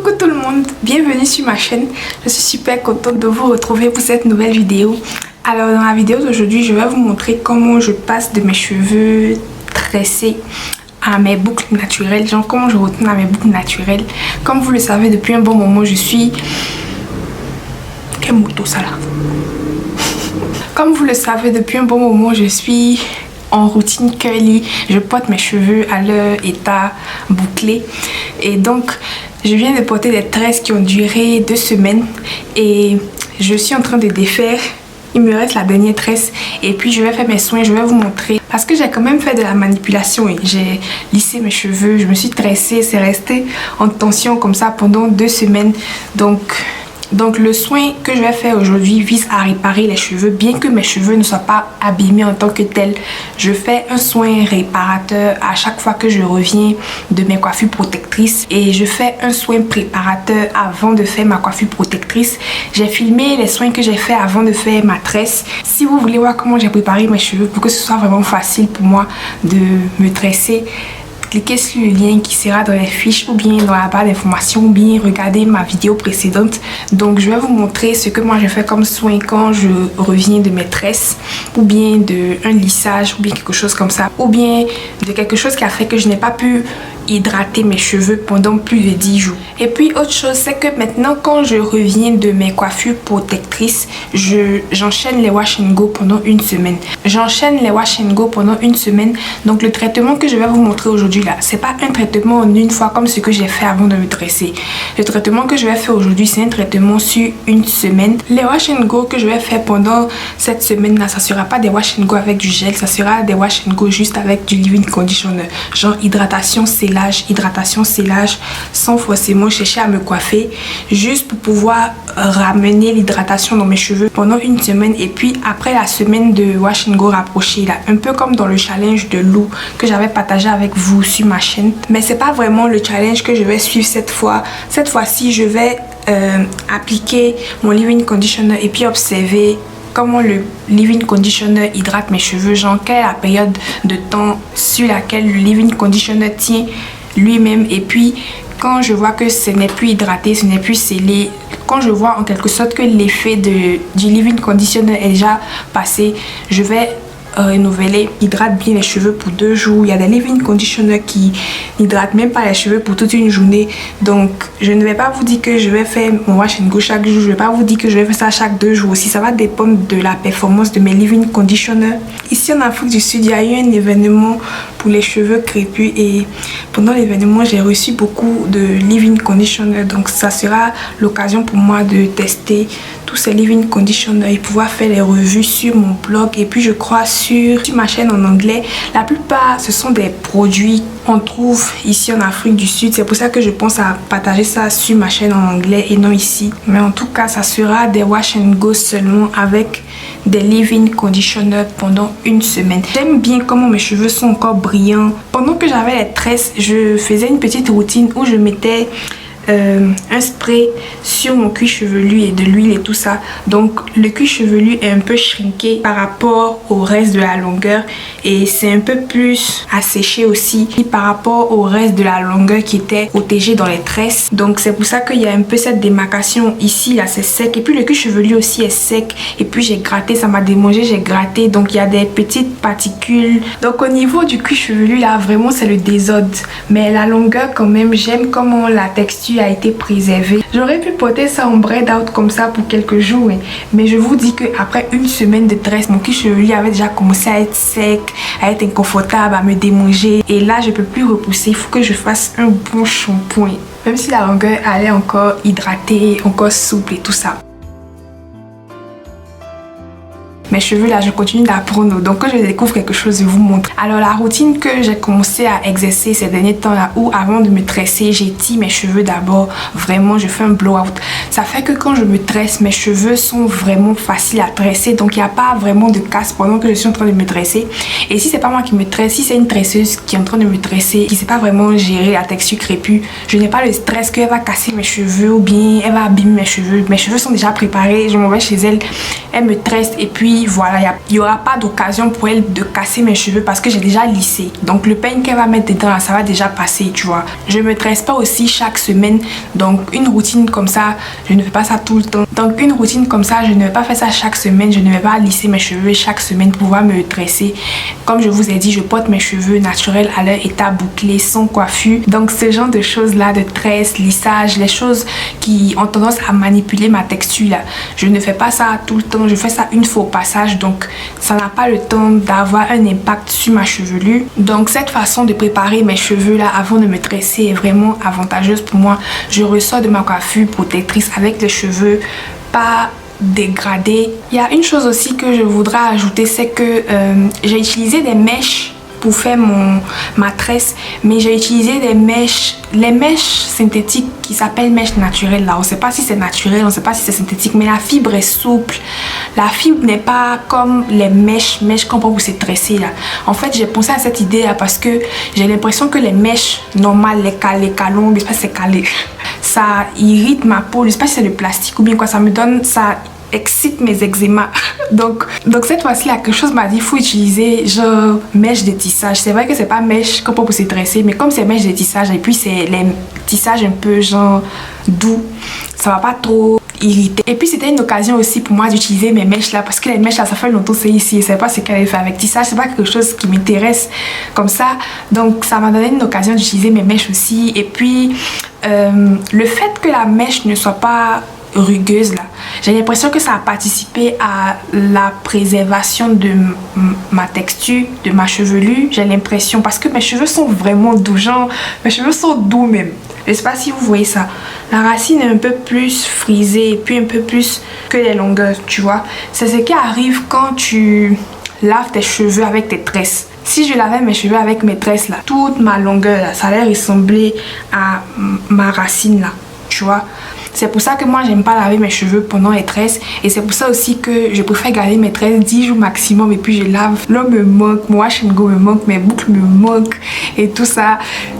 Coucou tout le monde, bienvenue sur ma chaîne. Je suis super contente de vous retrouver pour cette nouvelle vidéo. Alors dans la vidéo d'aujourd'hui, je vais vous montrer comment je passe de mes cheveux tressés à mes boucles naturelles. Genre comment je retourne à mes boucles naturelles. Comme vous le savez, depuis un bon moment, je suis... Quelle moto ça là? Comme vous le savez, depuis un bon moment, je suis en routine curly. Je porte mes cheveux à leur état bouclé. Et donc, je viens de porter des tresses qui ont duré 2 semaines. Et je suis en train de défaire. Il me reste la dernière tresse. Et puis, je vais faire mes soins. Je vais vous montrer. Parce que j'ai quand même fait de la manipulation. Et j'ai lissé mes cheveux. Je me suis tressée. C'est resté en tension comme ça pendant 2 semaines. Donc le soin que je vais faire aujourd'hui vise à réparer les cheveux. Bien que mes cheveux ne soient pas abîmés en tant que tels, je fais un soin réparateur à chaque fois que je reviens de mes coiffures protectrices. Et je fais un soin préparateur avant de faire ma coiffure protectrice. J'ai filmé les soins que j'ai fait avant de faire ma tresse. Si vous voulez voir comment j'ai préparé mes cheveux pour que ce soit vraiment facile pour moi de me tresser, cliquez sur le lien qui sera dans les fiches ou bien dans la barre d'informations ou bien regardez ma vidéo précédente. Donc je vais vous montrer ce que moi je fais comme soin quand je reviens de mes tresses ou bien de un lissage ou bien quelque chose comme ça ou bien de quelque chose qui a fait que je n'ai pas pu hydrater mes cheveux pendant plus de 10 jours. Et puis autre chose, c'est que maintenant quand je reviens de mes coiffures protectrices, j'enchaîne les wash and go pendant 1 semaine. J'enchaîne les wash and go pendant 1 semaine. Donc le traitement que je vais vous montrer aujourd'hui là, c'est pas un traitement en une fois comme ce que j'ai fait avant de me tresser. Le traitement que je vais faire aujourd'hui, c'est un traitement sur 1 semaine. Les wash and go que je vais faire pendant cette semaine là, ça sera pas des wash and go avec du gel, ça sera des wash and go juste avec du leave-in conditioner. Genre hydratation, scellage, sans forcément chercher à me coiffer, juste pour pouvoir ramener l'hydratation dans mes cheveux pendant 1 semaine. Et puis après la semaine de wash and go rapprochée là, un peu comme dans le challenge de Lou que j'avais partagé avec vous sur ma chaîne, mais c'est pas vraiment le challenge que je vais suivre cette fois. Cette fois-ci, je vais appliquer mon leave-in conditioner et puis observer comment le leave-in conditioner hydrate mes cheveux. Genre quelle est la période de temps sur laquelle le leave-in conditioner tient lui-même. Et puis quand je vois que ce n'est plus hydraté, ce n'est plus scellé, quand je vois en quelque sorte que l'effet du leave-in conditioner est déjà passé, je vais renouveler, hydrate bien les cheveux pour 2 jours. Il y a des leave-in conditioners qui n'hydratent même pas les cheveux pour toute une journée. Donc je ne vais pas vous dire que je vais faire mon wash and go chaque jour. Je ne vais pas vous dire que je vais faire ça chaque 2 jours aussi. Ça va dépendre de la performance de mes leave-in conditioners. Ici en Afrique du Sud, il y a eu un événement pour les cheveux crépus et pendant l'événement, j'ai reçu beaucoup de leave-in conditioners. Donc ça sera l'occasion pour moi de tester tous ces leave-in conditioners et pouvoir faire les revues sur mon blog. Et puis je crois sur ma chaîne en anglais. La plupart, ce sont des produits qu'on trouve ici en Afrique du Sud. C'est pour ça que je pense à partager ça sur ma chaîne en anglais et non ici. Mais en tout cas, ça sera des wash and go seulement avec des leave-in conditioners pendant 1 semaine. J'aime bien comment mes cheveux sont encore brillants. Pendant que j'avais les tresses, je faisais une petite routine où je mettais un spray sur mon cuir chevelu et de l'huile et tout ça. Donc le cuir chevelu est un peu shrinké par rapport au reste de la longueur et c'est un peu plus asséché aussi par rapport au reste de la longueur qui était protégé dans les tresses. Donc c'est pour ça qu'il y a un peu cette démarcation ici là, c'est sec et puis le cuir chevelu aussi est sec. Et puis j'ai gratté, ça m'a démangé, j'ai gratté, donc il y a des petites particules. Donc au niveau du cuir chevelu là, vraiment c'est le désordre, mais la longueur quand même, j'aime comment la texture a été préservée. J'aurais pu porter ça en braid out comme ça pour quelques jours, mais je vous dis que après 1 semaine de tresse, mon cuir chevelu avait déjà commencé à être sec, à être inconfortable, à me démanger et là je peux plus repousser. Il faut que je fasse un bon shampoing, même si la longueur allait encore hydratée, encore souple et tout ça. Mes cheveux là, je continue d'apprendre, donc quand je découvre quelque chose, je vous montre. Alors la routine que j'ai commencé à exercer ces derniers temps là, où avant de me tresser, j'étire mes cheveux d'abord. Vraiment, je fais un blowout. Ça fait que quand je me tresse, mes cheveux sont vraiment faciles à tresser, donc il n'y a pas vraiment de casse pendant que je suis en train de me tresser. Et si c'est pas moi qui me tresse, si c'est une tresseuse qui est en train de me tresser, qui sait pas vraiment gérer la texture crépue, je n'ai pas le stress qu'elle va casser mes cheveux ou bien elle va abîmer mes cheveux. Mes cheveux sont déjà préparés, je m'en vais chez elle, elle me tresse et puis puis voilà, il n'y aura pas d'occasion pour elle de casser mes cheveux parce que j'ai déjà lissé. Donc le peigne qu'elle va mettre dedans là, ça va déjà passer, tu vois. Je me tresse pas aussi chaque semaine, donc une routine comme ça, je ne fais pas ça tout le temps. Donc une routine comme ça, je ne vais pas faire ça chaque semaine, je ne vais pas lisser mes cheveux chaque semaine pour pouvoir me tresser. Comme je vous ai dit, je porte mes cheveux naturels à leur état bouclé, sans coiffure. Donc ce genre de choses là, de tresse, lissage, les choses qui ont tendance à manipuler ma texture là, je ne fais pas ça tout le temps, je fais ça une fois au passage, donc ça n'a pas le temps d'avoir un impact sur ma chevelure. Donc cette façon de préparer mes cheveux là avant de me tresser est vraiment avantageuse pour moi. Je ressors de ma coiffure protectrice avec les cheveux pas dégradés. Il y a une chose aussi que je voudrais ajouter, c'est que j'ai utilisé des mèches pour faire ma tresse, mais j'ai utilisé des mèches, les mèches synthétiques qui s'appellent mèches naturelles là. On sait pas si c'est naturel, on sait pas si c'est synthétique, mais la fibre est souple. La fibre n'est pas comme les mèches qu'on prend pour se tresser là. En fait, j'ai pensé à cette idée là parce que j'ai l'impression que les mèches normales, les calons, je sais pas si c'est calé, ça irrite ma peau. Je sais pas si c'est le plastique ou bien quoi, ça me donne, ça excite mes eczémas. donc cette fois-ci là, quelque chose m'a dit il faut utiliser genre mèche de tissage. C'est vrai que c'est pas mèche qu'on peut pour se tresser, mais comme c'est mèche de tissage et puis c'est les tissages un peu genre doux, ça va pas trop irriter. Et puis c'était une occasion aussi pour moi d'utiliser mes mèches là, parce que les mèches là, ça fait longtemps c'est ici, je sais pas ce qu'elle fait avec tissage, c'est pas quelque chose qui m'intéresse comme ça, donc ça m'a donné une occasion d'utiliser mes mèches aussi. Et puis le fait que la mèche ne soit pas rugueuse là, j'ai l'impression que ça a participé à la préservation de ma texture, de ma chevelure. J'ai l'impression, parce que mes cheveux sont vraiment doux, genre mes cheveux sont doux même. Je sais pas si vous voyez ça, la racine est un peu plus frisée et puis un peu plus que les longueurs, tu vois. C'est ce qui arrive quand tu laves tes cheveux avec tes tresses. Si je lavais mes cheveux avec mes tresses là, toute ma longueur là, ça allait ressembler à ma racine là, tu vois. C'est pour ça que moi j'aime pas laver mes cheveux pendant les tresses, et c'est pour ça aussi que je préfère garder mes tresses 10 jours maximum et puis je lave. L'homme me manque, mon wash and go me manque, mes boucles me manquent et tout ça.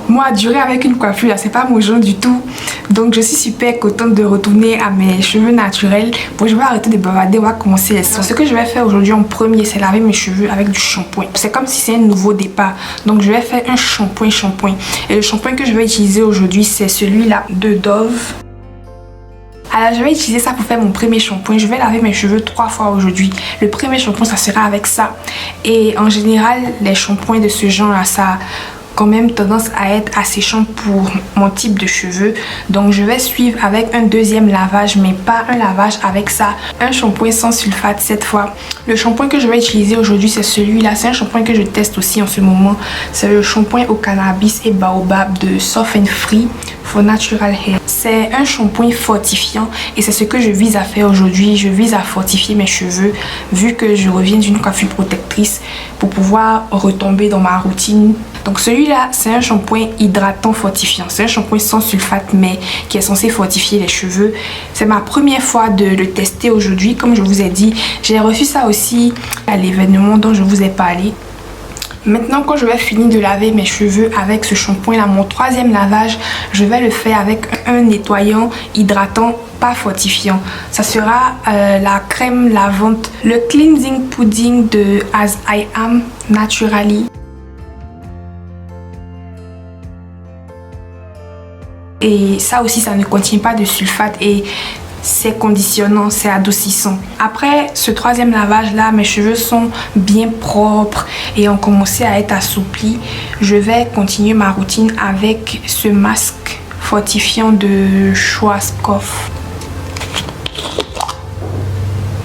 Moi durer avec une coiffure là, c'est pas mon genre du tout. Donc je suis super contente de retourner à mes cheveux naturels. Bon, je vais arrêter de bavarder, on va commencer les soins. Ce que je vais faire aujourd'hui en premier, c'est laver mes cheveux avec du shampoing. C'est comme si c'est un nouveau départ, donc je vais faire un shampoing. Et le shampoing que je vais utiliser aujourd'hui, c'est celui-là de Dove. Alors je vais utiliser ça pour faire mon premier shampoing. Je vais laver mes cheveux 3 fois aujourd'hui. Le premier shampoing ça sera avec ça. Et en général les shampoings de ce genre là, ça a quand même tendance à être asséchant pour mon type de cheveux. Donc je vais suivre avec un deuxième lavage, mais pas un lavage avec ça. Un shampoing sans sulfate cette fois. Le shampoing que je vais utiliser aujourd'hui c'est celui-là. C'est un shampoing que je teste aussi en ce moment. C'est le shampoing au cannabis et baobab de Soft and Free for Natural Hair. C'est un shampoing fortifiant et c'est ce que je vise à faire aujourd'hui. Je vise à fortifier mes cheveux vu que je reviens d'une coiffure protectrice pour pouvoir retomber dans ma routine. Donc celui-là, c'est un shampoing hydratant fortifiant. C'est un shampoing sans sulfate mais qui est censé fortifier les cheveux. C'est ma première fois de le tester aujourd'hui. Comme je vous ai dit, j'ai reçu ça aussi à l'événement dont je vous ai parlé. Maintenant, quand je vais finir de laver mes cheveux avec ce shampoing là, mon troisième lavage, je vais le faire avec un nettoyant hydratant pas fortifiant. Ça sera la crème lavante, le cleansing pudding de As I Am Naturally. Et ça aussi, ça ne contient pas de sulfate et c'est conditionnant, c'est adoucissant. Après ce troisième lavage là, mes cheveux sont bien propres et ont commencé à être assouplis. Je vais continuer ma routine avec ce masque fortifiant de Schwarzkopf.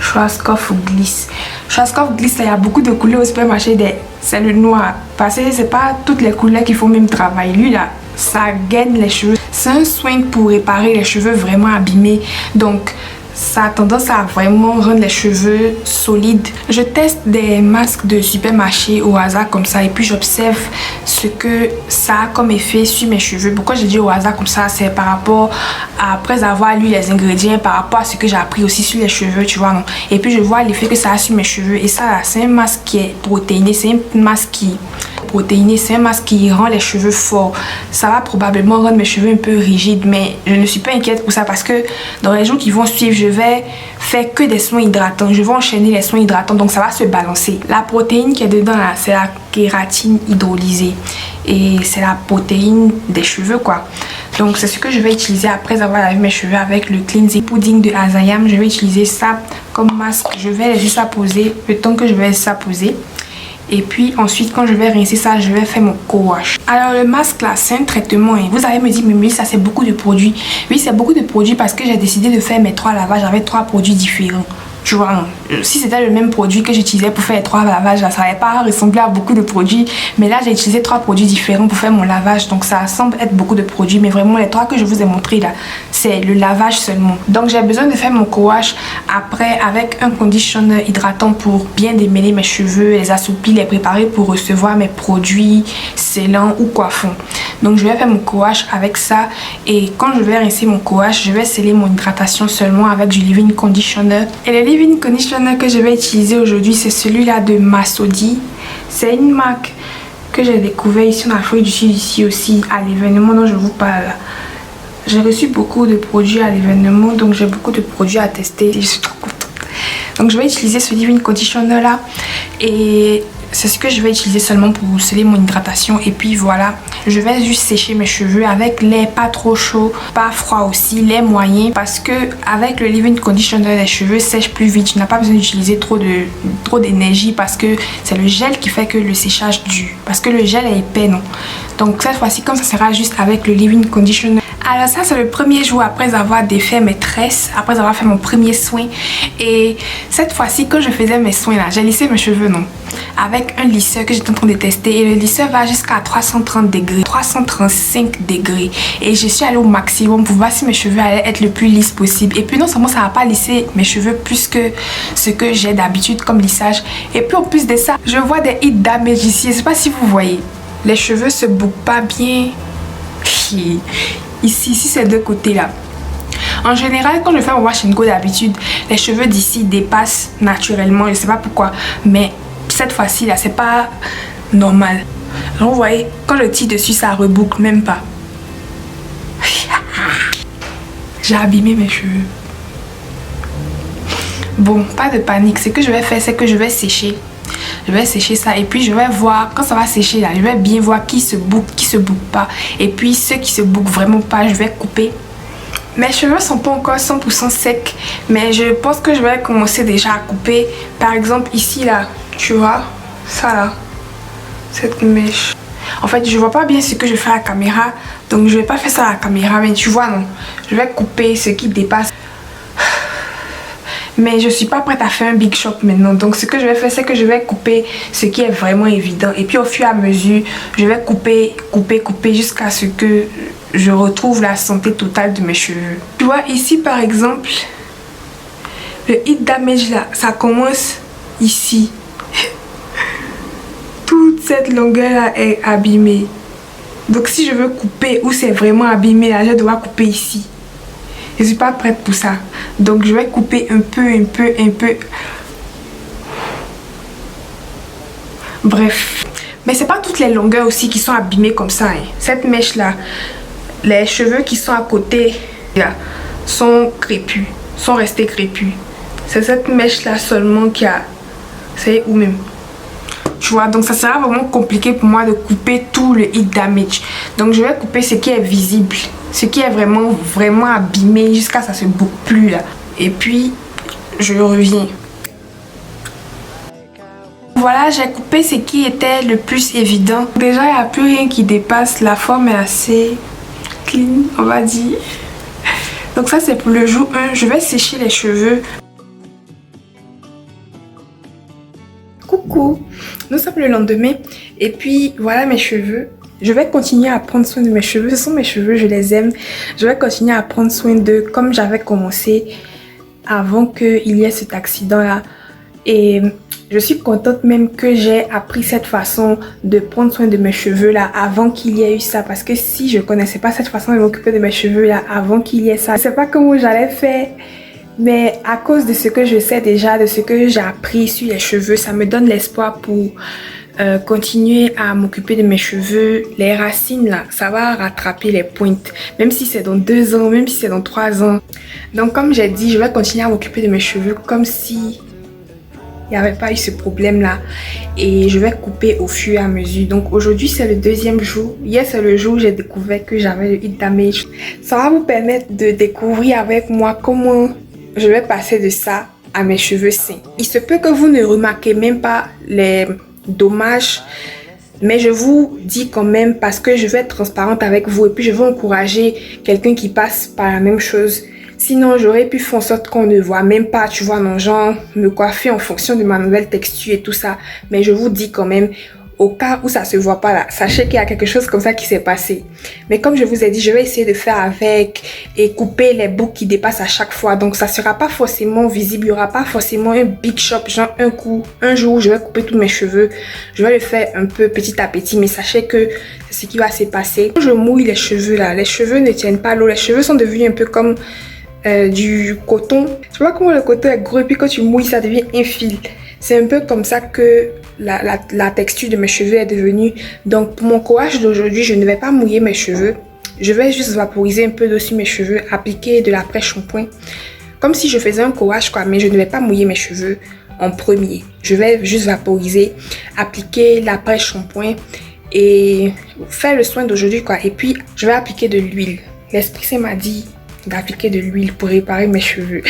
Schwarzkopf Gliss. Schwarzkopf Gliss, il y a beaucoup de couleurs au supermarché. C'est le noir. Parce que c'est pas toutes les couleurs qu'il faut même travailler. Lui là, ça gaine les cheveux. C'est un soin pour réparer les cheveux vraiment abîmés. Donc ça a tendance à vraiment rendre les cheveux solides. Je teste des masques de supermarché au hasard comme ça et puis j'observe ce que ça a comme effet sur mes cheveux. Pourquoi je dis au hasard comme ça, c'est par rapport à, après avoir lu les ingrédients, par rapport à ce que j'ai appris aussi sur les cheveux, tu vois, non? Et puis je vois l'effet que ça a sur mes cheveux et ça c'est un masque qui est protéiné, c'est un masque qui protéiné, c'est un masque qui rend les cheveux forts. Ça va probablement rendre mes cheveux un peu rigides, mais je ne suis pas inquiète pour ça parce que dans les jours qui vont suivre, je vais faire que des soins hydratants. Je vais enchaîner les soins hydratants, donc ça va se balancer. La protéine qui est dedans là, c'est la kératine hydrolysée et c'est la protéine des cheveux quoi. Donc c'est ce que je vais utiliser après avoir lavé mes cheveux avec le cleansing pudding de Azayam. Je vais utiliser ça comme masque. Je vais laisser ça poser le temps que je vais laisser ça poser. Et puis ensuite quand je vais rincer ça, je vais faire mon co-wash. Alors le masque là, c'est un traitement. Hein. Vous allez me dire, mais ça c'est beaucoup de produits. Oui, c'est beaucoup de produits parce que j'ai décidé de faire mes 3 lavages avec 3 produits différents. Tu vois, si c'était le même produit que j'utilisais pour faire les 3 lavages, là, ça n'allait pas ressembler à beaucoup de produits. Mais là, j'ai utilisé 3 produits différents pour faire mon lavage. Donc, ça semble être beaucoup de produits. Mais vraiment, les 3 que je vous ai montrés là, c'est le lavage seulement. Donc, j'ai besoin de faire mon co-wash après avec un conditioner hydratant pour bien démêler mes cheveux, les assouplir, les préparer pour recevoir mes produits scellants ou coiffants. Donc, je vais faire mon co-wash avec ça. Et quand je vais rincer mon co-wash, je vais sceller mon hydratation seulement avec du leave-in conditioner. Et le leave-in conditioner que je vais utiliser aujourd'hui, c'est celui-là de Masodi. C'est une marque que j'ai découvert ici en Afrique du Sud, ici aussi à l'événement dont je vous parle. J'ai reçu beaucoup de produits à l'événement, donc j'ai beaucoup de produits à tester. Je suis trop contente. Donc je vais utiliser ce leave-in conditioner là et c'est ce que je vais utiliser seulement pour sceller mon hydratation. Et puis voilà, je vais juste sécher mes cheveux avec lait pas trop chaud, pas froid aussi, lait moyen. Parce que avec le leave-in conditioner, les cheveux sèchent plus vite. Tu n'as pas besoin d'utiliser trop d'énergie parce que c'est le gel qui fait que le séchage dure. Parce que le gel est épais, non? Donc cette fois-ci, comme ça sera juste avec le leave-in conditioner. Alors ça c'est le premier jour après avoir défait mes tresses, après avoir fait mon premier soin. Et cette fois-ci quand je faisais mes soins là, j'ai lissé mes cheveux non, avec un lisseur que j'étais en train de tester. Et le lisseur va jusqu'à 330 degrés, 335 degrés. Et je suis allée au maximum pour voir si mes cheveux allaient être le plus lisse possible. Et puis non seulement ça va pas lisser mes cheveux plus que ce que j'ai d'habitude comme lissage. Et puis en plus de ça, je vois des heat damage ici. Je sais pas si vous voyez. Les cheveux se bouclent pas bien. Ici c'est deux côtés là. En général, quand je fais mon wash and go d'habitude, les cheveux d'ici dépassent naturellement. Je sais pas pourquoi, mais cette fois-ci là, c'est pas normal. Alors, vous voyez, quand je tire dessus, ça reboucle même pas. J'ai abîmé mes cheveux. Bon, pas de panique. Ce que je vais faire, c'est que je vais sécher. Je vais sécher ça et puis je vais voir quand ça va sécher là, je vais bien voir qui se boucle, qui se boucle pas. Et puis ceux qui se bouclent vraiment pas, je vais couper. Mes cheveux sont pas encore 100% secs, mais je pense que je vais commencer déjà à couper. Par exemple ici là, tu vois, ça là, cette mèche. En fait, je vois pas bien ce que je fais à la caméra, donc je vais pas faire ça à la caméra, mais tu vois non, je vais couper ce qui dépasse. Mais je suis pas prête à faire un big shop maintenant. Donc ce que je vais faire, c'est que je vais couper ce qui est vraiment évident. Et puis au fur et à mesure, je vais couper jusqu'à ce que je retrouve la santé totale de mes cheveux. Tu vois, ici par exemple, le heat damage là, ça commence ici. Toute cette longueur là est abîmée. Donc si je veux couper où c'est vraiment abîmé là, je dois couper ici. Je suis pas prête pour ça. Donc je vais couper un peu. Bref. Mais c'est pas toutes les longueurs aussi qui sont abîmées comme ça. Hein. Cette mèche là, les cheveux qui sont à côté là, sont crépus. Sont restés crépus. C'est cette mèche là seulement qui a... C'est où même? Tu vois, donc ça sera vraiment compliqué pour moi de couper tout le heat damage. Donc je vais couper ce qui est visible. Ce qui est vraiment abîmé jusqu'à ça se boucle plus là. Et puis je reviens. Voilà, j'ai coupé ce qui était le plus évident. Déjà il n'y a plus rien qui dépasse. La forme est assez clean, on va dire. Donc ça c'est pour le jour 1. Je vais sécher les cheveux. Coucou, nous sommes le lendemain. Et puis voilà mes cheveux. Je vais continuer à prendre soin de mes cheveux. Ce sont mes cheveux, je les aime. Je vais continuer à prendre soin d'eux comme j'avais commencé avant qu'il y ait cet accident-là. Et je suis contente même que j'ai appris cette façon de prendre soin de mes cheveux-là avant qu'il y ait eu ça. Parce que si je connaissais pas cette façon de m'occuper de mes cheveux-là avant qu'il y ait ça, je sais pas comment j'allais faire. Mais à cause de ce que je sais déjà, de ce que j'ai appris sur les cheveux, ça me donne l'espoir pour continuer à m'occuper de mes cheveux. Les racines là, ça va rattraper les pointes, même si c'est dans 2 ans, même si c'est dans 3 ans. Donc comme j'ai dit, je vais continuer à m'occuper de mes cheveux comme si il n'y avait pas eu ce problème là, et je vais couper au fur et à mesure. Donc aujourd'hui c'est le 2e jour. Hier c'est le jour où j'ai découvert que j'avais le heat damage. Ça va vous permettre de découvrir avec moi comment je vais passer de ça à mes cheveux sains. Il se peut que vous ne remarquez même pas les dommages, mais je vous dis quand même parce que je vais être transparente avec vous et puis je veux encourager quelqu'un qui passe par la même chose. Sinon, j'aurais pu faire en sorte qu'on ne voit même pas, tu vois, non, genre, me coiffer en fonction de ma nouvelle texture et tout ça. Mais je vous dis quand même, au cas où ça se voit pas là, sachez qu'il y a quelque chose comme ça qui s'est passé. Mais comme je vous ai dit, je vais essayer de faire avec et couper les boucles qui dépassent à chaque fois. Donc, ça sera pas forcément visible, il y aura pas forcément un big shop, genre un coup, un jour où je vais couper tous mes cheveux. Je vais le faire un peu petit à petit, mais sachez que c'est ce qui va se passer. Quand je mouille les cheveux là, les cheveux ne tiennent pas l'eau, les cheveux sont devenus un peu comme du coton. Tu vois comment le coton est gros et puis quand tu mouilles ça devient un fil. C'est un peu comme ça que la texture de mes cheveux est devenue. Donc pour mon coiffage d'aujourd'hui, je ne vais pas mouiller mes cheveux. Je vais juste vaporiser un peu d'eau sur mes cheveux, appliquer de l'après-shampoing. Comme si je faisais un coiffage quoi, mais je ne vais pas mouiller mes cheveux en premier. Je vais juste vaporiser, appliquer l'après-shampoing et faire le soin d'aujourd'hui quoi. Et puis je vais appliquer de l'huile. L'esprit m'a dit d'appliquer de l'huile pour réparer mes cheveux.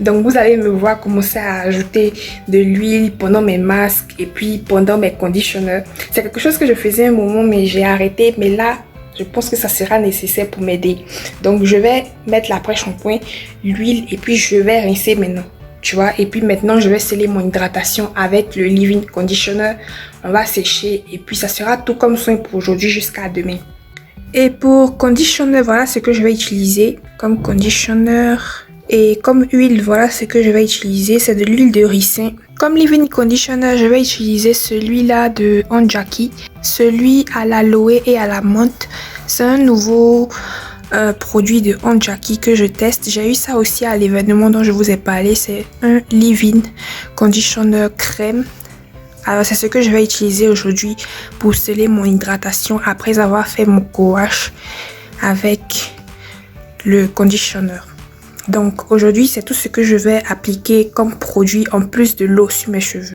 Donc vous allez me voir commencer à ajouter de l'huile pendant mes masques et puis pendant mes conditionneurs. C'est quelque chose que je faisais un moment mais j'ai arrêté. Mais là, je pense que ça sera nécessaire pour m'aider. Donc je vais mettre l'après-shampoing, l'huile et puis je vais rincer maintenant. Tu vois, et puis maintenant je vais sceller mon hydratation avec le leave-in conditioner. On va sécher et puis ça sera tout comme soin pour aujourd'hui jusqu'à demain. Et pour conditioner, voilà ce que je vais utiliser comme conditioner. Et comme huile, voilà ce que je vais utiliser. C'est de l'huile de ricin. Comme leave-in conditioner, je vais utiliser celui-là de Onjaki. Celui à l'aloe et à la menthe. C'est un nouveau produit de Onjaki que je teste. J'ai eu ça aussi à l'événement dont je vous ai parlé. C'est un leave-in conditioner crème. Alors c'est ce que je vais utiliser aujourd'hui pour sceller mon hydratation après avoir fait mon co-wash avec le conditioner. Donc aujourd'hui c'est tout ce que je vais appliquer comme produit en plus de l'eau sur mes cheveux.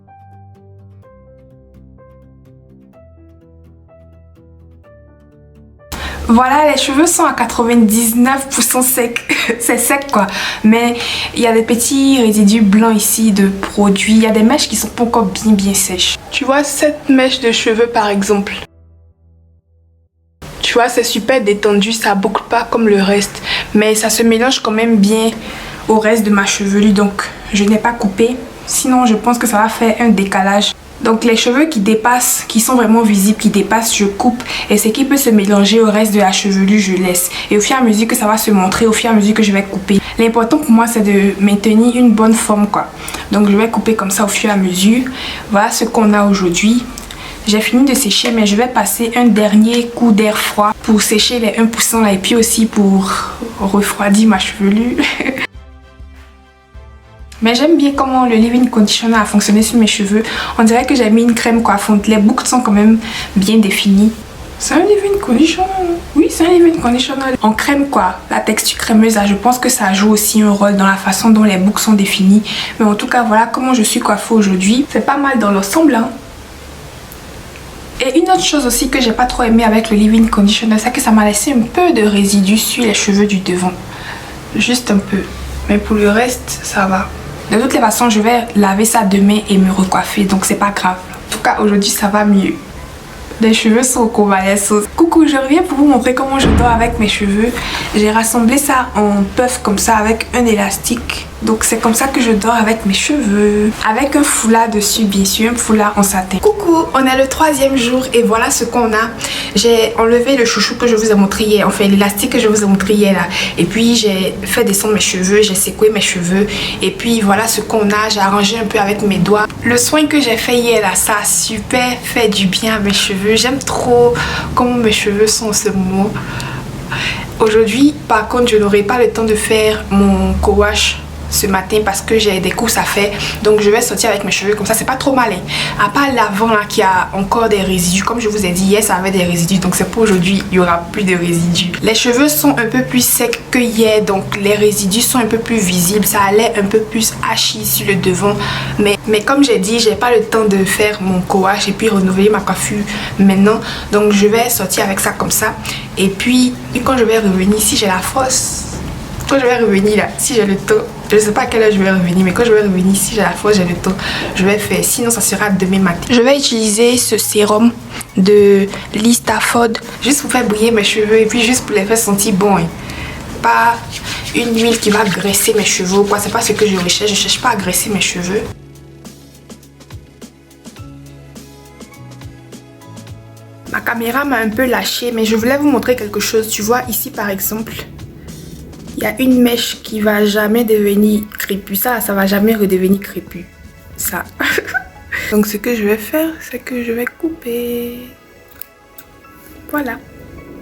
Voilà, les cheveux sont à 99% secs. C'est sec quoi. Mais il y a des petits résidus blancs ici de produits. Il y a des mèches qui sont pas encore bien sèches. Tu vois cette mèche de cheveux par exemple. Tu vois, c'est super détendu, ça boucle pas comme le reste. Mais ça se mélange quand même bien au reste de ma chevelure. Donc je n'ai pas coupé. Sinon je pense que ça va faire un décalage. Donc les cheveux qui dépassent, qui sont vraiment visibles, qui dépassent, je coupe. Et ce qui peut se mélanger au reste de la chevelure, je laisse. Et au fur et à mesure que ça va se montrer, au fur et à mesure que je vais couper. L'important pour moi, c'est de maintenir une bonne forme quoi. Donc je vais couper comme ça au fur et à mesure. Voilà ce qu'on a aujourd'hui. J'ai fini de sécher, mais je vais passer un dernier coup d'air froid pour sécher les 1% là. Et puis aussi pour refroidir ma chevelure. Mais j'aime bien comment le leave-in conditioner a fonctionné sur mes cheveux. On dirait que j'ai mis une crème coiffante. Les boucles sont quand même bien définies. C'est un leave-in conditioner. Oui, c'est un leave-in conditioner. En crème quoi. La texture crémeuse, là, je pense que ça joue aussi un rôle dans la façon dont les boucles sont définies. Mais en tout cas, voilà comment je suis coiffée aujourd'hui. C'est pas mal dans l'ensemble, hein. Et une autre chose aussi que j'ai pas trop aimé avec le leave-in conditioner, c'est que ça m'a laissé un peu de résidus sur les cheveux du devant. Juste un peu. Mais pour le reste, ça va. De toutes les façons, je vais laver ça demain et me recoiffer, donc c'est pas grave. En tout cas, aujourd'hui, ça va mieux. Les cheveux sont convalescents. Coucou, je reviens pour vous montrer comment je dors avec mes cheveux. J'ai rassemblé ça en puff comme ça avec un élastique. Donc c'est comme ça que je dors avec mes cheveux. Avec un foulard dessus, bien sûr, un foulard en satin. Coucou, on est le 3e jour et voilà ce qu'on a. J'ai enlevé le chouchou que je vous ai montré hier, enfin l'élastique que je vous ai montré hier là. Et puis j'ai fait descendre mes cheveux, j'ai secoué mes cheveux. Et puis voilà ce qu'on a, j'ai arrangé un peu avec mes doigts. Le soin que j'ai fait hier là, ça a super fait du bien à mes cheveux. J'aime trop comment mes cheveux sont en ce moment. Aujourd'hui, par contre, je n'aurai pas le temps de faire mon co-wash ce matin parce que j'ai des courses à faire. Donc je vais sortir avec mes cheveux comme ça, c'est pas trop malin. À part l'avant là qui a encore des résidus. Comme je vous ai dit, hier ça avait des résidus. Donc c'est pour aujourd'hui, il y aura plus de résidus. Les cheveux sont un peu plus secs que hier. Donc les résidus sont un peu plus visibles. Ça allait un peu plus haché sur le devant. Mais comme j'ai dit, j'ai pas le temps de faire mon coache et puis renouveler ma coiffure maintenant. Donc je vais sortir avec ça comme ça. Et puis quand je vais revenir, si j'ai la force, quand je vais revenir là, si j'ai le temps, je ne sais pas à quelle heure je vais revenir, mais quand je vais revenir, si j'ai la force, j'ai le temps, je vais faire. Sinon, ça sera demain matin. Je vais utiliser ce sérum de Lee Stafford juste pour faire briller mes cheveux et puis juste pour les faire sentir bon. Hein. Pas une huile qui va graisser mes cheveux, quoi. C'est pas ce que je recherche. Je cherche pas à graisser mes cheveux. Ma caméra m'a un peu lâché, mais je voulais vous montrer quelque chose. Tu vois ici par exemple, il y a une mèche qui va jamais devenir crépue. Ça va jamais redevenir crépue. Ça. Donc ce que je vais faire, c'est que je vais couper. Voilà.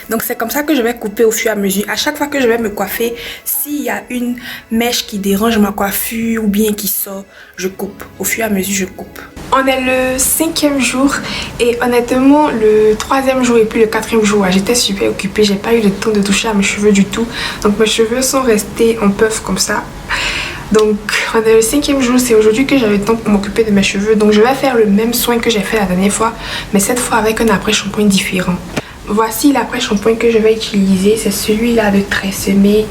Donc c'est comme ça que je vais couper au fur et à mesure. À chaque fois que je vais me coiffer, s'il y a une mèche qui dérange ma coiffure ou bien qui sort, je coupe. Au fur et à mesure, je coupe. On est le 5e jour et honnêtement le 3e jour et puis le 4e jour, j'étais super occupée. J'ai pas eu le temps de toucher à mes cheveux du tout. Donc mes cheveux sont restés en puff comme ça. Donc on est le 5e jour, c'est aujourd'hui que j'avais le temps pour m'occuper de mes cheveux. Donc je vais faire le même soin que j'ai fait la dernière fois, mais cette fois avec un après-shampoing différent. Voici l'après-shampoing que je vais utiliser, c'est celui-là de Tresemme.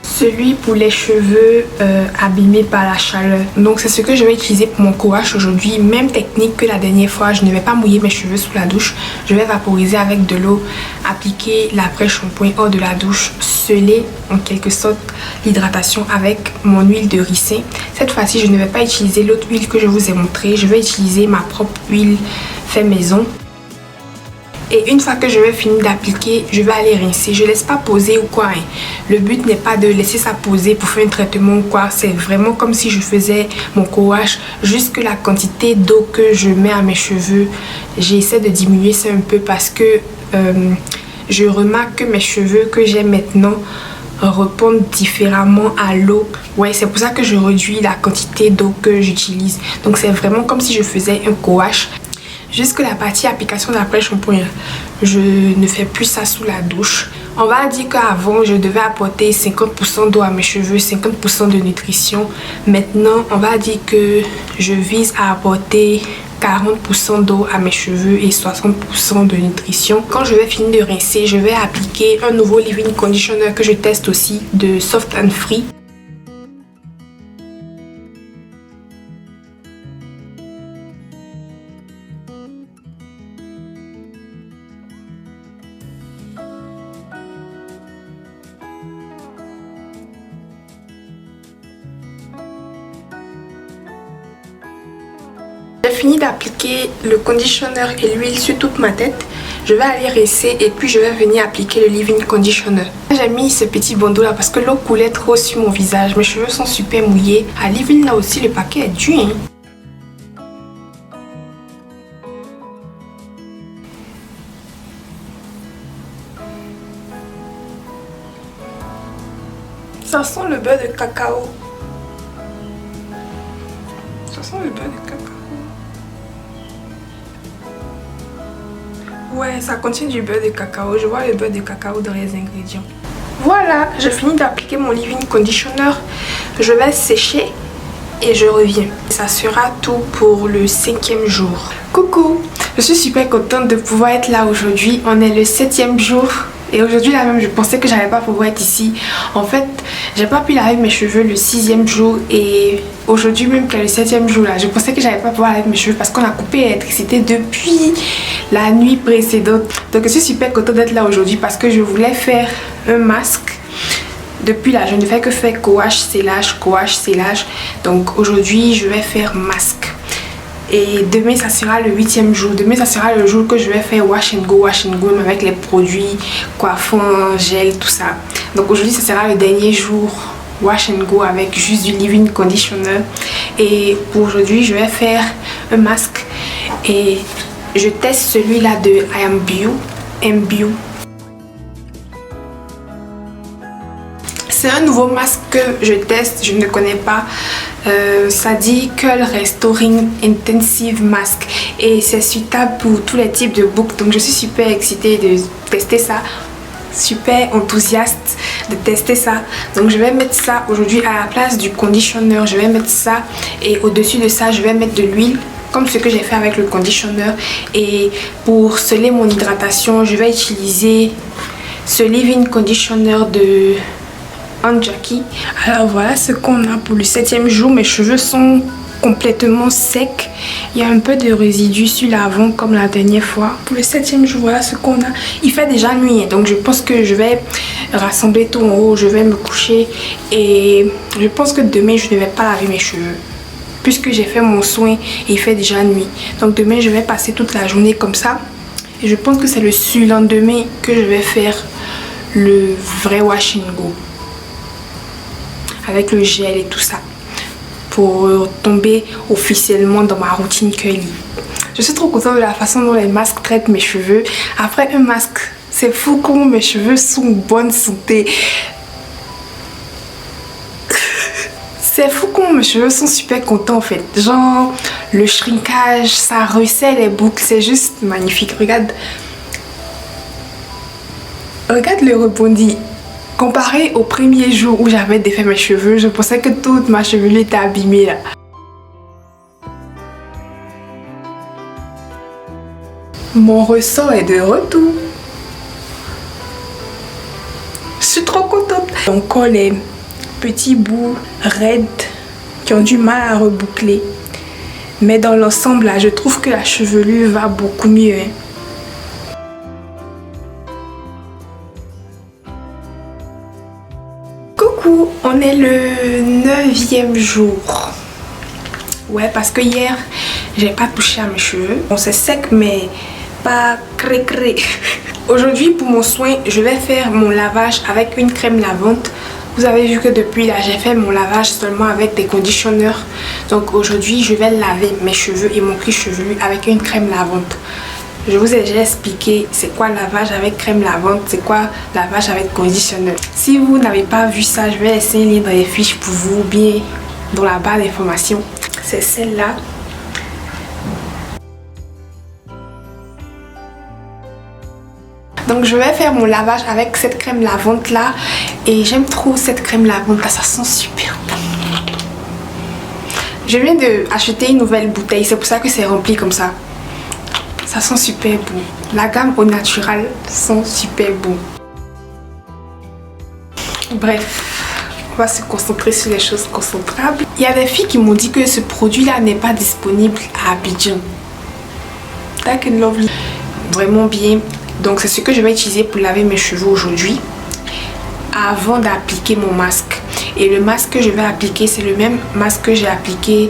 Celui pour les cheveux abîmés par la chaleur. Donc c'est ce que je vais utiliser pour mon coache aujourd'hui. Même technique que la dernière fois, je ne vais pas mouiller mes cheveux sous la douche. Je vais vaporiser avec de l'eau, appliquer l'après-shampoing hors de la douche, sceller en quelque sorte l'hydratation avec mon huile de ricin. Cette fois-ci, je ne vais pas utiliser l'autre huile que je vous ai montré. Je vais utiliser ma propre huile fait maison. Et une fois que je vais finir d'appliquer, je vais aller rincer. Je ne laisse pas poser ou quoi. Hein. Le but n'est pas de laisser ça poser pour faire un traitement ou quoi. C'est vraiment comme si je faisais mon coache. Juste que la quantité d'eau que je mets à mes cheveux, j'essaie de diminuer ça un peu parce que je remarque que mes cheveux que j'ai maintenant répondent différemment à l'eau. Ouais, c'est pour ça que je réduis la quantité d'eau que j'utilise. Donc c'est vraiment comme si je faisais un coache. Jusque la partie application d'après-shampoing, je ne fais plus ça sous la douche. On va dire qu'avant, je devais apporter 50% d'eau à mes cheveux, 50% de nutrition. Maintenant, on va dire que je vise à apporter 40% d'eau à mes cheveux et 60% de nutrition. Quand je vais finir de rincer, je vais appliquer un nouveau leave-in conditioner que je teste aussi de Soft and Free. J'ai fini d'appliquer le conditioner et l'huile sur toute ma tête. Je vais aller rincer et puis je vais venir appliquer le leave-in conditioner. J'ai mis ce petit bandeau là parce que l'eau coulait trop sur mon visage. Mes cheveux sont super mouillés. À leave-in là aussi, le paquet est dur. Hein. Ça sent le beurre de cacao. Ça sent le beurre de cacao. Ouais, ça contient du beurre de cacao. Je vois le beurre de cacao dans les ingrédients. Voilà, j'ai fini d'appliquer mon leave-in conditioner. Je vais sécher et je reviens. Ça sera tout pour le 5e jour. Coucou, je suis super contente de pouvoir être là aujourd'hui. On est le 7e jour. Et aujourd'hui là même je pensais que j'allais pas pouvoir être ici. En fait j'ai pas pu laver mes cheveux le 6e jour. Et aujourd'hui même qu'il y a le 7e jour là, je pensais que j'allais pas pouvoir laver mes cheveux parce qu'on a coupé l'électricité depuis la nuit précédente. Donc je suis super contente d'être là aujourd'hui parce que je voulais faire un masque. Depuis là je ne fais que faire coache, sellage, coache, sellage. Donc aujourd'hui je vais faire masque. Et demain ça sera le 8e jour. Demain ça sera le jour que je vais faire wash and go avec les produits, coiffant, gel, tout ça. Donc aujourd'hui ça sera le dernier jour wash and go avec juste du leave-in conditioner. Et pour aujourd'hui je vais faire un masque. Et je teste celui-là de I Am Bio. C'est un nouveau masque que je teste, je ne connais pas. Ça dit Curl Restoring Intensive Mask et c'est suitable pour tous les types de boucles. Donc je suis super excitée de tester ça, super enthousiaste de tester ça. Donc je vais mettre ça aujourd'hui à la place du conditionneur. Je vais mettre ça et au-dessus de ça, je vais mettre de l'huile comme ce que j'ai fait avec le conditionneur. Et pour sceller mon hydratation, je vais utiliser ce leave-in conditioner de Jackie. Alors voilà ce qu'on a pour le 7e jour. Mes cheveux sont complètement secs. Il y a un peu de résidus sur l'avant comme la dernière fois. Pour le 7e jour, voilà ce qu'on a. Il fait déjà nuit, donc je pense que je vais rassembler tout en haut. Je vais me coucher et je pense que demain je ne vais pas laver mes cheveux puisque j'ai fait mon soin et il fait déjà nuit. Donc demain je vais passer toute la journée comme ça. Et je pense que c'est le surlendemain que je vais faire le vrai wash and go avec le gel et tout ça pour tomber officiellement dans ma routine curly. Je suis trop contente de la façon dont les masques traitent mes cheveux. Après un masque, c'est fou comment mes cheveux sont en bonne santé. C'est fou comment mes cheveux sont super contents en fait. Genre le shrinkage, ça resserre les boucles, c'est juste magnifique. Regarde. Regarde le rebondi. Comparé au premier jour où j'avais défait mes cheveux, je pensais que toute ma chevelure était abîmée là. Mon ressort est de retour. Je suis trop contente. Encore les petits bouts raides qui ont du mal à reboucler. Mais dans l'ensemble là, je trouve que la chevelure va beaucoup mieux. Coucou, on est le 9e jour. Ouais, parce que hier, j'ai pas touché à mes cheveux. Bon, c'est sec, mais pas cré-cré. Aujourd'hui, pour mon soin, je vais faire mon lavage avec une crème lavante. Vous avez vu que depuis là, j'ai fait mon lavage seulement avec des conditionneurs. Donc aujourd'hui, je vais laver mes cheveux et mon cuir chevelu avec une crème lavante. Je vous ai déjà expliqué c'est quoi lavage avec crème lavante, c'est quoi lavage avec conditionneur. Si vous n'avez pas vu ça, je vais laisser un lien dans les fiches pour vous, bien dans la barre d'informations. C'est celle-là. Donc je vais faire mon lavage avec cette crème lavante là. Et j'aime trop cette crème lavante là, ça sent super bon. Je viens d'acheter une nouvelle bouteille, c'est pour ça que c'est rempli comme ça. Ça sent super bon. La gamme au naturel sent super bon. Bref, on va se concentrer sur les choses concentrables. Il y a des filles qui m'ont dit que ce produit là n'est pas disponible à Abidjan. Dark and Lovely. Vraiment bien. Donc c'est ce que je vais utiliser pour laver mes cheveux aujourd'hui avant d'appliquer mon masque. Et le masque que je vais appliquer, c'est le même masque que j'ai appliqué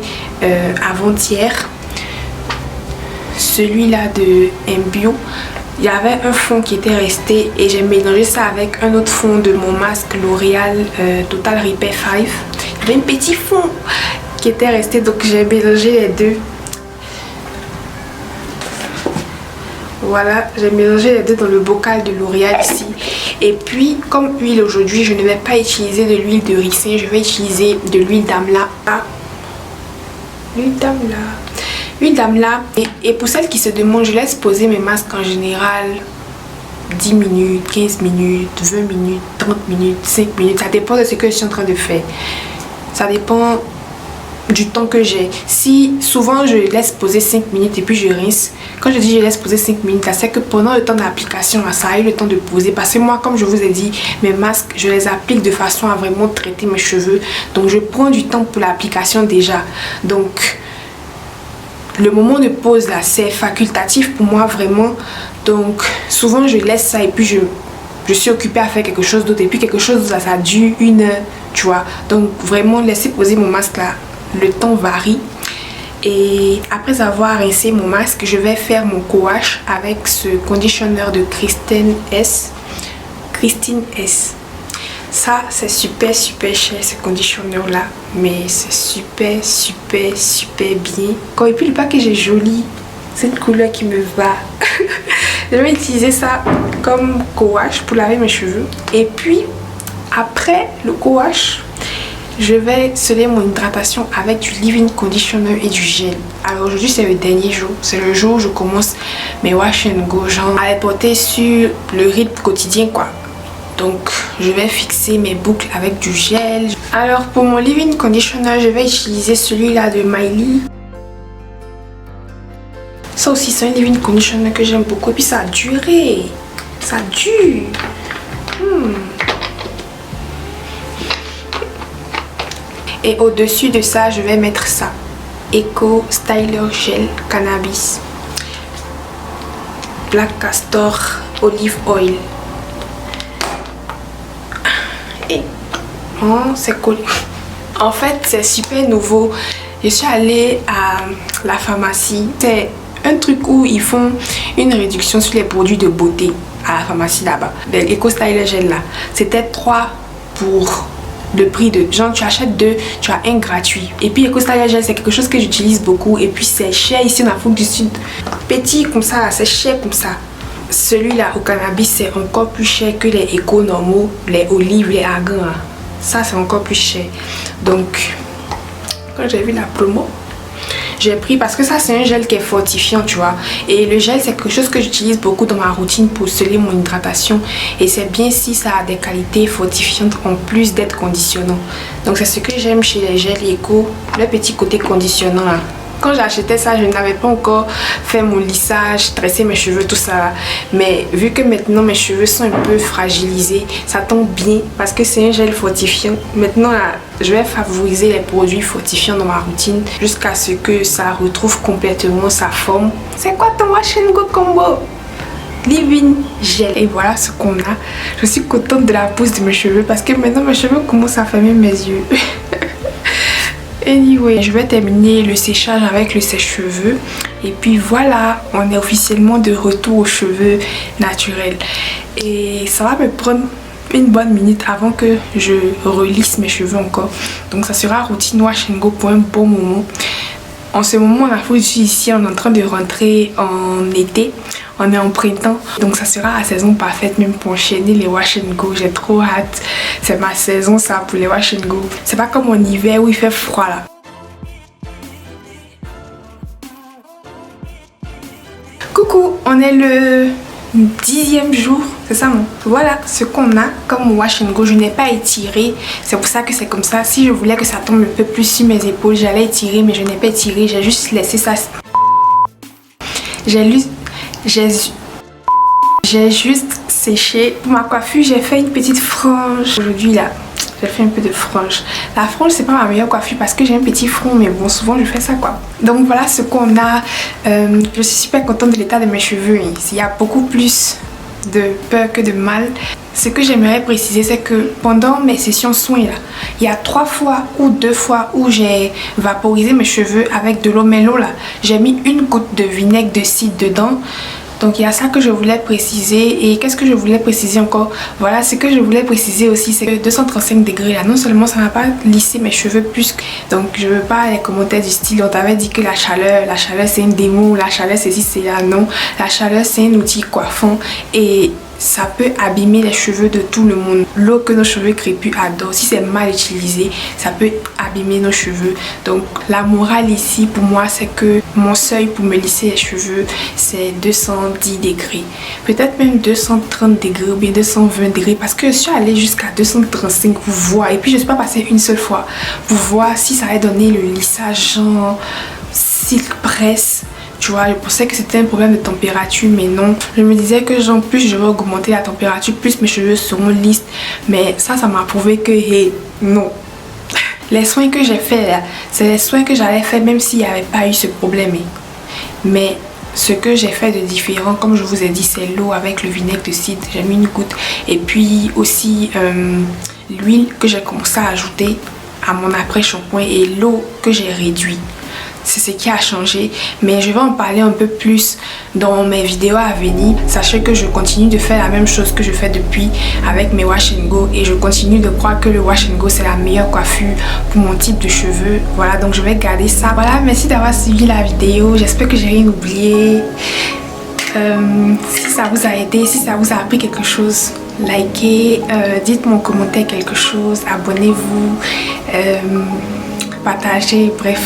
avant-hier. Celui-là de Mbio. Il y avait un fond qui était resté et j'ai mélangé ça avec un autre fond de mon masque L'Oréal Total Repair 5. Il y avait un petit fond qui était resté, donc j'ai mélangé les deux. Voilà, j'ai mélangé les deux dans le bocal de L'Oréal ici. Et puis, comme huile aujourd'hui, je ne vais pas utiliser de l'huile de ricin, je vais utiliser de l'huile d'amla. L'huile d'amla. L'huile d'amla. Et pour celles qui se demandent, je laisse poser mes masques en général 10 minutes, 15 minutes, 20 minutes, 30 minutes, 5 minutes. Ça dépend de ce que je suis en train de faire. Ça dépend du temps que j'ai. Si souvent je laisse poser 5 minutes et puis je rince. Quand je dis je laisse poser 5 minutes, c'est que pendant le temps d'application, ça a eu le temps de poser. Parce que moi, comme je vous ai dit, mes masques, je les applique de façon à vraiment traiter mes cheveux. Donc je prends du temps pour l'application déjà. Donc le moment de pause là, c'est facultatif pour moi vraiment. Donc souvent je laisse ça et puis je suis occupée à faire quelque chose d'autre. Et puis quelque chose d'autre, ça dure 1 heure, tu vois. Donc vraiment laisser poser mon masque là, le temps varie. Et après avoir rincé mon masque, je vais faire mon co-wash avec ce conditionneur de Christine S. Ça c'est super cher ce conditionneur là, mais c'est super bien. Quand et puis le package est joli, c'est une couleur qui me va. Je vais utiliser ça comme co-wash pour laver mes cheveux. Et puis Après le co-wash, je vais sceller mon hydratation avec du leave-in conditioner et du gel. Alors aujourd'hui c'est le dernier jour, c'est le jour où je commence mes wash and go, genre à les porter sur le rythme quotidien quoi. Donc je vais fixer mes boucles avec du gel. Alors pour mon leave-in conditioner, je vais utiliser celui-là de Miley. Ça aussi c'est un leave-in conditioner que j'aime beaucoup et puis ça a duré. Ça dure. Et au-dessus de ça, je vais mettre ça. Eco Styler Gel Cannabis. Black Castor Olive Oil. Et c'est cool. En fait, c'est super nouveau. Je suis allée à la pharmacie. C'est un truc où ils font une réduction sur les produits de beauté à la pharmacie là-bas. L'Eco Styler Gel là. C'était 3 pour le prix de, genre tu achètes 2, tu as un gratuit. Et puis Eco Styler Gel c'est quelque chose que j'utilise beaucoup et puis c'est cher ici en Afrique du Sud. Petit comme ça, c'est cher comme ça. Celui-là au cannabis c'est encore plus cher que les éco normaux, les olives, les argans. Ça c'est encore plus cher. Donc quand j'ai vu la promo, j'ai pris parce que ça c'est un gel qui est fortifiant tu vois, et le gel c'est quelque chose que j'utilise beaucoup dans ma routine pour sceller mon hydratation et c'est bien si ça a des qualités fortifiantes en plus d'être conditionnant. Donc c'est ce que j'aime chez les gels Eco, le petit côté conditionnant là. Quand j'achetais ça, je n'avais pas encore fait mon lissage, tressé mes cheveux, tout ça. Mais vu que maintenant mes cheveux sont un peu fragilisés, ça tombe bien parce que c'est un gel fortifiant. Maintenant, là, je vais favoriser les produits fortifiants dans ma routine jusqu'à ce que ça retrouve complètement sa forme. C'est quoi ton Wash and Go combo? Leave-in gel. Et voilà ce qu'on a. Je suis contente de la pousse de mes cheveux parce que maintenant mes cheveux commencent à fermer mes yeux. Anyway, je vais terminer le séchage avec le sèche-cheveux. Et puis voilà, on est officiellement de retour aux cheveux naturels. Et ça va me prendre une bonne minute avant que je relisse mes cheveux encore. Donc ça sera routine wash and go pour un bon moment. En ce moment, en Afrique, je suis ici, on est en train de rentrer en été. On est en printemps, donc ça sera la saison parfaite même pour enchaîner les wash and go. J'ai trop hâte. C'est ma saison ça pour les wash and go. C'est pas comme en hiver où il fait froid là. Coucou, on est le 10e jour, c'est ça non? Voilà ce qu'on a comme wash and go. Je n'ai pas étiré, c'est pour ça que c'est comme ça. Si je voulais que ça tombe un peu plus sur mes épaules, j'allais étirer, mais je n'ai pas étiré. J'ai juste laissé ça. J'ai juste séché. Pour ma coiffure, j'ai fait une petite frange. Aujourd'hui là, j'ai fait un peu de frange. La frange, c'est pas ma meilleure coiffure parce que j'ai un petit front, mais bon, souvent je fais ça quoi. Donc voilà ce qu'on a. Je suis super contente de l'état de mes cheveux. Il y a beaucoup plus de peur que de mal. Ce que j'aimerais préciser, c'est que pendant mes sessions soins là, il y a 3 fois ou 2 fois où j'ai vaporisé mes cheveux avec de l'eau, mais l'eau là, j'ai mis une goutte de vinaigre de cidre dedans. Donc il y a ça que je voulais préciser. Et qu'est-ce que je voulais préciser encore? Voilà, ce que je voulais préciser aussi, c'est que 235 degrés là, non seulement ça n'a pas lissé mes cheveux plus, donc je veux pas les commentaires du style on t'avait dit que la chaleur c'est une démo, la chaleur c'est si c'est là, non. La chaleur c'est un outil coiffant et ça peut abîmer les cheveux de tout le monde. L'eau que nos cheveux crépus adorent, si c'est mal utilisé, ça peut abîmer nos cheveux. Donc la morale ici pour moi, c'est que mon seuil pour me lisser les cheveux, c'est 210 degrés. Peut-être même 230 degrés ou bien 220 degrés parce que je suis allée jusqu'à 235 pour voir. Et puis je ne suis pas passée une seule fois pour voir si ça allait donner le lissage genre silk press. Tu vois, je pensais que c'était un problème de température, mais non. Je me disais que genre plus je vais augmenter la température, plus mes cheveux seront lisses. Mais ça m'a prouvé que hey, non. Les soins que j'ai fait là, c'est les soins que j'allais faire même s'il n'y avait pas eu ce problème. Mais ce que j'ai fait de différent, comme je vous ai dit, c'est l'eau avec le vinaigre de cidre. J'ai mis une goutte. Et puis aussi l'huile que j'ai commencé à ajouter à mon après-shampoing et l'eau que j'ai réduit. C'est ce qui a changé, mais je vais en parler un peu plus dans mes vidéos à venir. Sachez que je continue de faire la même chose que je fais depuis avec mes wash and go et je continue de croire que le wash and go c'est la meilleure coiffure pour mon type de cheveux. Voilà, donc je vais garder ça. Voilà, merci d'avoir suivi la vidéo. J'espère que j'ai rien oublié. Si ça vous a aidé, si ça vous a appris quelque chose, likez, dites-moi en commentaire quelque chose, abonnez-vous, partagez, bref.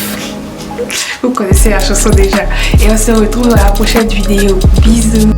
Vous connaissez la chanson déjà. Et on se retrouve dans la prochaine vidéo. Bisous.